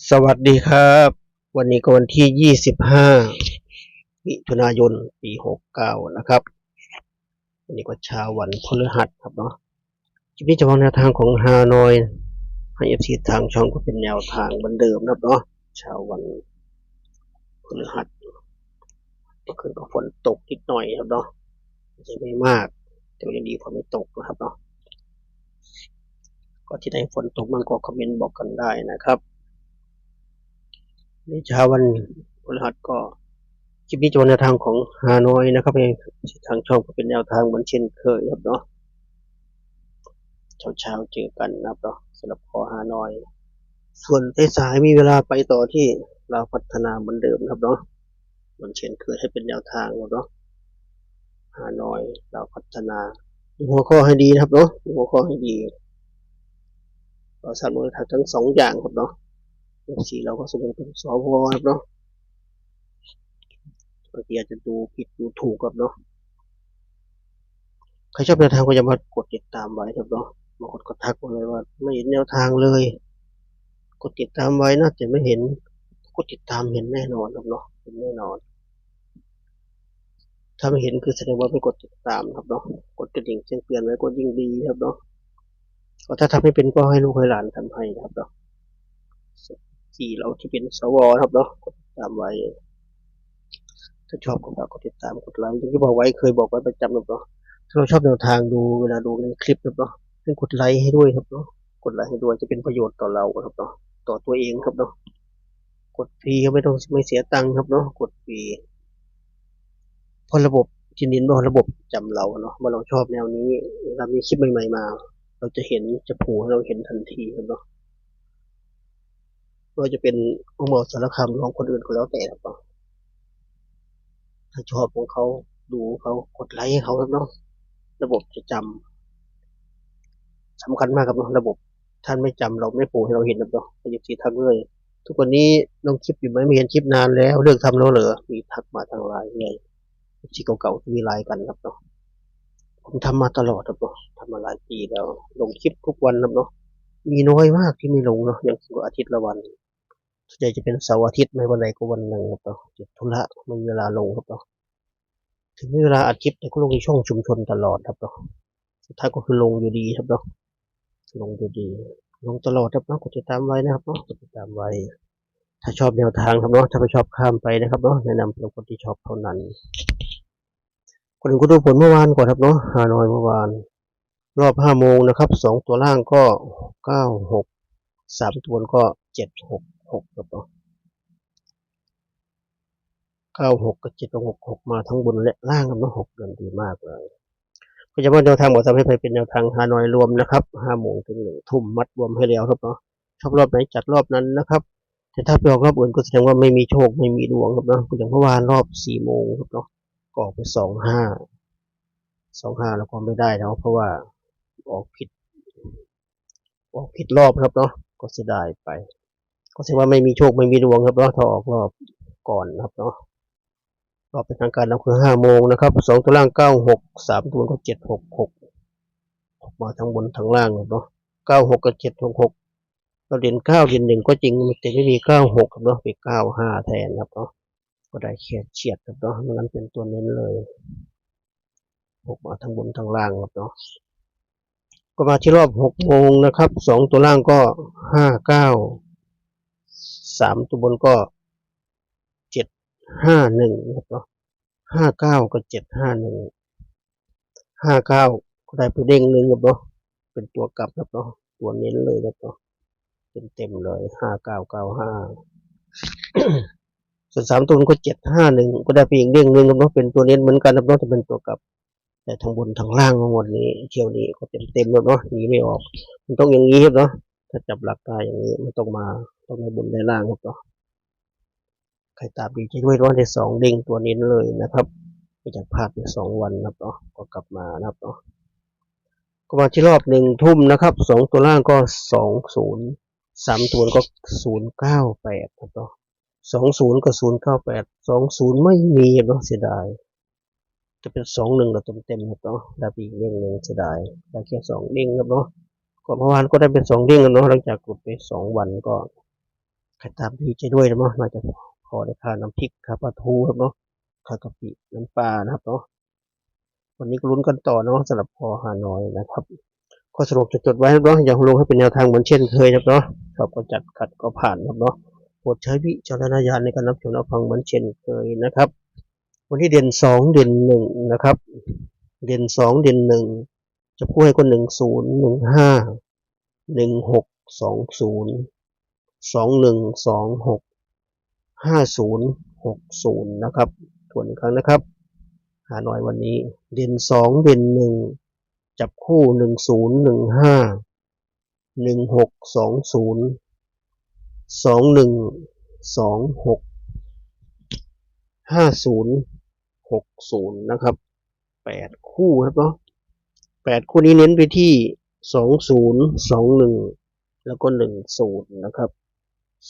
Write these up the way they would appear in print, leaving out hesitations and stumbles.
สวัสดีครับวันนี้ก็วันที่25มิถุนายนปี69นะครับวันนี้ก็เช้าวันพฤหัสครับเนาะคลิปนี้จะวางแนวทางของฮานอยให้เอฟซีทางช่องก็เป็นแนวทางเหมือนเดิมนะครับเนาะเช้าวันพฤหัสเมื่อคืนก็ฝนตกนิดหน่อยครับเนาะไม่มากแต่ยังดีพอไม่ตกนะครับเนาะก็ที่ได้ฝนตกมันก็คอมเมนต์บอกกันได้นะครับในเช้าวันพฤหัสก็คลิปนี้จะเป็นแนวทางของฮานอยนะครับทางช่องก็เป็นแนวทางเหมือนเช่นเคยครับเนาะเช้าเจอกันนะครับเนาะสำหรับคอฮานอยส่วนสายมีเวลาไปต่อที่เราพัฒนาเหมือนเดิมครับเนาะเหมือนเช่นเคยให้เป็นแนวทางครับเนาะฮานอยเราพัฒนาหัวข้อให้ดีนะครับเนาะหัวข้อให้ดีเราสร้างมูลค่าทั้งสองอย่างครับเนาะสี่เราก็สรุปเป็นสวครับเนาะบางทีอาจจะดูผิดดูถูกครับเนาะใครชอบแนวทางก็อย่ามากดติดตามไว้ครับเนาะบางคนก็ทักมาเลยว่าไม่เห็นแนวทางเลยกดติดตามไว้นะแต่ไม่เห็นกดติดตามเห็นแน่นอนครับเนาะเห็นแน่นอนถ้าไม่เห็นคือแสดงว่าไม่กดติดตามครับเนาะกดกระดิ่งแจ้งเตือนไว้ก็ยิ่งดีครับเนาะก็ถ้าทำไม่เป็นก็ให้ลูกให้หลานทำให้นะครับเนาะสี่เราที่เป็นสวครับเนาะกดติดตามไว้ถ้าชอบก็ฝากกดติดตามกดไลค์อย่างที่บอกไว้เคยบอกไว้ประจำครับเนาะถ้าเราชอบแนวทางดูเวลาดูในคลิปครับเนาะให้กดไลค์ให้ด้วยครับเนาะกดไลค์ให้ด้วยจะเป็นประโยชน์ต่อเราครับเนาะต่อตัวเองครับเนาะกดฟรีก็ไม่เสียตังค์ครับเนาะกดฟรีเพราะระบบที่นิ้นว่าระบบจำเราเนาะว่าเราชอบแนวนี้เวลามีคลิปใหม่ๆมาเราจะเห็นจะโผล่ให้เราเห็นทันทีครับเนาะว่าจะเป็นองค์บากสารคามของคนอื่นก็แล้วแต่ครับเนาะถ้าชอบของเขาดูเขากดไลค์ให้เขาครับเนาะระบบจะจำสำคัญมากครับเนาะระบบท่านไม่จำเราไม่โผล่ให้เราเห็นครับเนาะก็ยังทีทักเลยทุกวันนี้ลงคลิปอยู่ไหมไม่เห็นคลิปนานแล้วเลิกทำแล้วเหรอมีทักมาทางไลน์ไงที่เก่าๆที่มีไลน์กันครับเนาะผมทำมาตลอดครับเนาะทำมาหลายปีแล้วลงคลิปทุกวันครับเนาะมีน้อยมากที่ไม่ลงเนาะอย่างอาทิตย์ละวันส่วนใหญ่จะเป็นเสาร์อาทิตย์ไม่วันไหนก็วันหนึ่งครับเนาะติดธุระไม่มีเวลาลงครับเนาะถึงมีเวลาอัดคลิปแต่ก็ลงในช่องชุมชนตลอดครับเนาะสุดท้ายก็คือลงอยู่ดีครับเนาะลงอยู่ดีลงตลอดครับเนาะกดติดตามไว้นะครับเนาะกดติดตามไว้ถ้าชอบแนวทางครับเนาะถ้าไม่ชอบข้ามไปนะครับเนาะแนะนำเป็นคนที่ชอบเท่านั้นคนอื่นก็ดูผลเมื่อวานก่อนครับเนาะฮานอยเมื่อวานรอบ5 โมงนะครับ2 ตัวล่างก็963 ตัวก็766ครับเนาะ96กับ766มาทั้งบนและล่างครับเนาะ6เดือนดีมากเลยก็จะว่าแนวทางบอกทำให้ไปเป็นแนวทางฮานอยรวมนะครับ5 โมงถึง1 ทุ่มมัดรวมให้แล้วครับเนาะชอบรอบไหนจัดรอบนั้นนะครับแต่ถ้าไปออกรอบอื่นก็แสดงว่าไม่มีโชคไม่มีดวงครับเนาะอย่างเมื่อวานรอบ4 โมงครับเนาะก็ออกไป25แล้วก็ไม่ได้แล้วเพราะว่าออกผิดรอบครับเนาะก็เสียดายไปก็แสดงว่าไม่มีโชคไม่มีดวงครับเนาะถ้าออกรอบก่อนครับเนาะรอบเป็นทางการเราคือ5 โมงนะครับ2 ตัวล่าง963 ตัวก็766ออกมาทั้งบนทั้งล่างครับเนาะ96กับ766เราเด่น9 เด่น 1ก็จริงแต่ไม่มี96ครับเนาะไป95แทนครับเนาะก็ได้แค่เฉียดครับเนาะนั้นเป็นตัวเน้นเลยออกมาทั้งบนทั้งล่างครับเนาะก็มาที่รอบ6 โมงนะครับ2 ตัวล่างก็59 3 ตัวบนก็751ครับเนาะ59กับ751 59ก็ได้ไปเด้งหนึ่งครับเนาะเป็นตัวกลับครับเนาะตัวเน้นเลยครับเนาะเต็มเลย5995ส่วน3 ตัวก็751ก็ได้ไปอีกเด้งหนึ่งครับเนาะเป็นตัวเน้นเหมือนกันครับเนาะจะเป็นตัวกลับแต่ทั้งบนทั้งล่างทั้งหมดนี้เที่ยวนี้ก็เต็มครับเนาะหนีไม่ออกมันต้องอย่างนี้ครับเนาะถ้าจับหลักได้อย่างนี้มันต้องในบนในล่างครับเนาะใครตามดีจะด้วยว่าได้2เด้งตัวเน้นเลยนะครับไม่จากพลาดไป2 วันครับเนาะก็กลับมานะครับเนาะก็มาที่รอบ1 ทุ่มนะครับ2 ตัวล่างก็20 3 ตัวก็098ครับเนาะ20กับ09820ไม่มีเนาะเสียดายจะเป็น21เราเต็มครับเนาะได้อีกเด้งหนึ่งเสียดายได้แค่2 เด้งครับเนาะก่อนเมื่อวานก็ได้เป็น2 เด้งกันเนาะหลังจากกดไป2 วันก็ รตามดีใจด้วยนะเนาะน่าจะพอได้ค่าน้ำพริกค่าปลาทูครับเนาะค่ากะปิน้ำปลานะครับเนาะวันนี้ก็ลุ้นกันต่อเนาะสำหรับพอฮานอยนะครับข้อสรุปจะจดไว้ครับเนาะอย่างลงให้เป็นแนวทางเหมือนเช่นเคยครับเนาะชอบก็จัดขัดก็ผ่านครับเนาะโปรดใช้วิจารณญาณในการรับชมรับฟังเหมือนเช่นเคยนะครับวันที่เด่น2เด่น1นะครับเด่น2เด่น1จะพูดให้คน10151620 21265060นะครับทวนอีกครั้งนะครับหาหน่อยวันนี้เด่น2เด่น1จับคู่10151620 21265060นะครับ8คู่ครับเนาะ8คู่นี้เน้นไปที่2021แล้วก็10นะครับ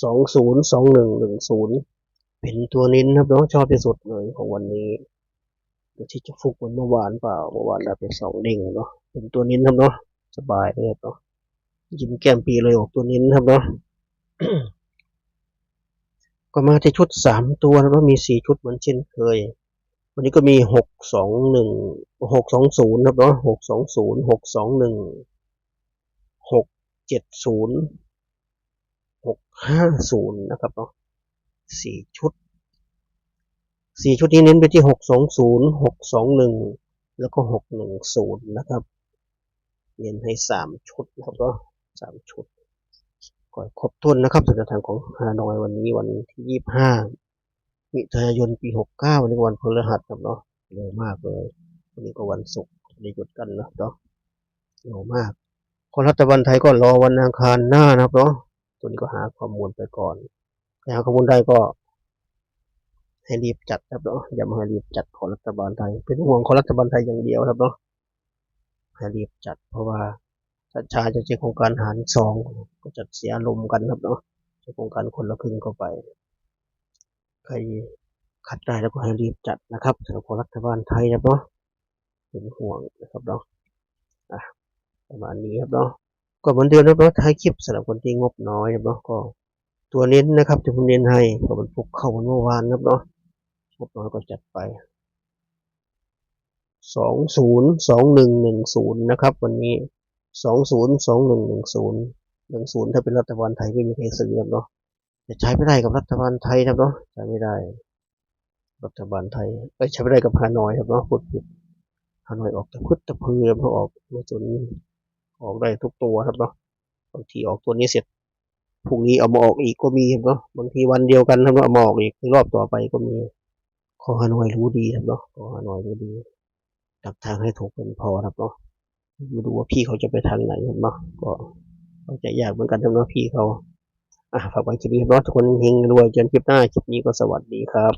202110เป็นตัวเน้นครับเนาะชอบที่สุดเลยของวันนี้ที่จะฟุกเหมือนเมื่อวานเปล่าเมื่อวานเราเป็น2เด้งเนาะเป็นตัวเน้นครับเนาะสบายเลยเนาะยิ้มแก้มปีเลยออกตัวเน้นครับเนาะ ก็มาที่ชุด3ตัวแล้วก็มี4ชุดเหมือนเช่นเคยวันนี้ก็มี621 620ครับเนาะ620 621 670 650นะครับเนาะ4ชุดนี้เน้นไปที่620 621แล้วก็610นะครับเน้นให้3ชุดนะครับเนาะ3ชุดก็ครบถ้วนนะครับสำหรับทางของฮานอยวันนี้วันที่25มิถุนายนปี69วันนี้วันพฤหัสครับเนาะเร็วมากเลยวันนี้ก็วันศุกร์ได้หยุดกันเนาะเร็วมากคนรัฐบาลไทยก็รอวันอังคารหน้านะครับเนาะตัวนี้ก็หาข้อมูลไปก่อนหาข้อมูลได้ก็ให้รีบจัดครับเนาะอย่ามาให้รีบจัดของรัฐบาลไทยเป็นห่วงของรัฐบาลไทยอย่างเดียวครับเนาะให้รีบจัดเพราะว่าถ้าช้าจะเจอโครงการหาร2ก็จะเสียลมกันครับเนาะเจอโครงการคนละครึ่งเข้าไปใครขัดได้แล้วก็ให้รีบจัดนะครับสำหรับของรัฐบาลไทยครับเนาะเป็นห่วงนะครับเนาะประมาณนี้ครับเนาะก็เหมือนเดิมนะเนาะท้ายคลิปสำหรับคนที่งบน้อยครับเนาะก็ตัวเน้นนะครับที่ผมเน้นให้เพราะมันฟุกเข้าเมื่อวานครับเนาะงบน้อยก็จัดไป202110นะครับวันนี้202110ถ้าเป็นรัฐบาลไทยไม่มีใครซื้อครับเนาะจะใช้ไม่ได้กับรัฐบาลไทยครับเนาะใช้ไม่ได้รัฐบาลไทยใช้ไม่ได้กับฮานอยครับเนาะพูดผิดฮานอยออกแต่พุทธพือเพราะออกในส่วนนี้ออกได้ทุกตัวครับเนาะบางทีออกตัวนี้เสร็จพรุ่งนี้เอามาออกอีกก็มีครับเนาะบางทีวันเดียวกันครับเอามาออกอีกรอบต่อไปก็มีขอฮานอยรู้ดีครับเนาะขอฮานอยรู้ดีดักทางให้ถูกเป็นพอครับเนาะมาดูว่าพี่เขาจะไปทางไหนครับเนาะก็เขาจะยากเหมือนกันครับเนาะพี่เขาฝากไว้คลิปนี้ครับเนาะทุกคนเฮงรวยจนคลิปหน้าคลิปนี้ก็สวัสดีครับ